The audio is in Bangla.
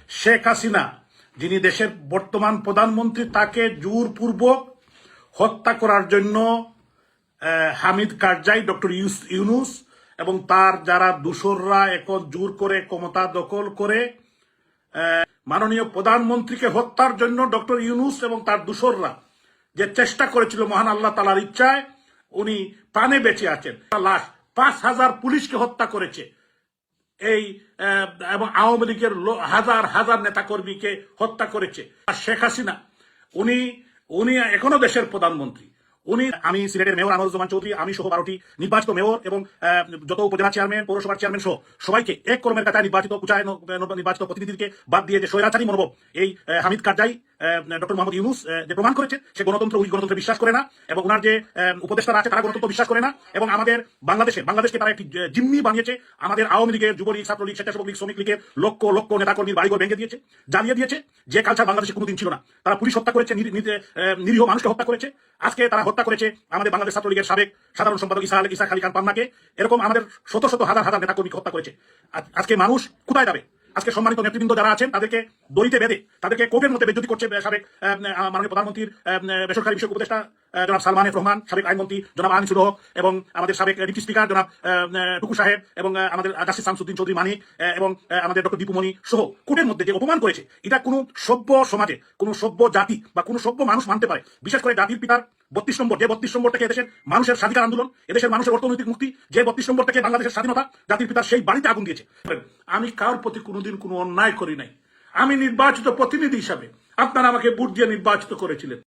শেখ হাসিনা যিনি দেশের বর্তমান প্রধানমন্ত্রী তাকে জোরপূর্বক হত্যা করার জন্য হামিদ কারজাই, ডক্টর ইউনূস এবং তার যারা দূষররা এখন জোর করে ক্ষমতা দখল করে মাননীয় প্রধানমন্ত্রীকে হত্যার জন্য ডক্টর ইউনূস এবং তার দূষররা যে চেষ্টা করেছিল, মহান আল্লাহ তাআলার ইচ্ছায় উনি প্রাণে বেঁচে আছেন। লাশ 5,000 পুলিশকে হত্যা করেছে এই এবং আওয়ামী লীগের হাজার হাজার নেতাকর্মীকে হত্যা করেছে। আর শেখ হাসিনা উনি উনি এখনো দেশের প্রধানমন্ত্রী। আমি সিলেটের মেয়র আনোয়ারুজ্জামান চৌধুরী, আমি সহ 12টি নির্বাচিত মেয়র এবং যত উপজেলা চেয়ারম্যান, পৌরসভার চেয়ারম্যান সহ সবাইকে এক কর্মের কাছে নির্বাচিত প্রতিনিধিকে বাদ দিয়ে যে স্বৈরাচারী মনোভাব এই হামিদ কারজাই, ডক্টর মোহাম্মদ ইউনূস যে প্রমাণ করেছে সে গণতন্ত্রে বিশ্বাস করে না এবং ওনার যে উপদেষ্টারা আছে তারা গণতন্ত্র বিশ্বাস করে না এবং আমাদের বাংলাদেশকে তারা একটি জিম্মি বানিয়েছে। আমাদের আওয়ামী লীগের, যুবলীগ, ছাত্রলীগ, স্বেচ্ছাসেবক লীগ, শ্রমিক লীগের লক্ষ লক্ষ নেতাকর্মীর বাড়িঘর ভেঙে দিয়েছে, জ্বালিয়ে দিয়েছে। যে কালচার বাংলাদেশে কোনোদিন ছিল না। তারা পুলিশ হত্যা করেছে, নিরীহ মানুষকে হত্যা করেছে। আজকে তারা হত্যা করেছে আমাদের বাংলাদেশ ছাত্রলীগের সাবেক সাধারণ সম্পাদক ইসা আলী খান পান্নাকে। এরকম আমাদের শত শত হাজার হাজার নেতাকর্মীকে হত্যা করেছে। আজকে মানুষ কোথায় যাবে? আজকে সম্মানিত নেতৃবৃন্দ যারা আছেন তাদেরকে দড়িতে বেঁধে তাদেরকে কোর্টের মধ্যে বেজ্জতি করছে সাবেক মাননীয় প্রধানমন্ত্রীর বেসরকারি বিষয়ক উপদেষ্টা জনাব সালমান এফ রহমান, সাবেক আইনমন্ত্রী জনাব আনিসুল হক এবং আমাদের সাবেক ডিপ্টি স্পিকার জনাব টুকু সাহেব এবং আমাদের জাস্টিস শামসুদ্দিন চৌধুরী মানিক এবং আমাদের ডক্টর দীপুমণি সহ কোর্টের মধ্যে যে অপমান করেছে, এটা কোনো সভ্য সমাজে, কোনো সভ্য জাতি বা কোনো সভ্য মানুষ মানতে পারে? বিশেষ করে জাতির পিতার 32 নম্বর, যে 32 নম্বর থেকে এদেশের মানুষের স্বাধিকার আন্দোলন, এদেশের মানুষের অর্থনৈতিক মুক্তি, যে 32 নম্বর থেকে বাংলাদেশের স্বাধীনতা, জাতির পিতার সেই বাড়িতে আগুন দিয়েছে। আমি কারোর প্রতি কোনোদিন কোনো অন্যায় করি নাই। আমি নির্বাচিত প্রতিনিধি হিসাবে আপনারা আমাকে ভোট দিয়ে নির্বাচিত করেছিলেন।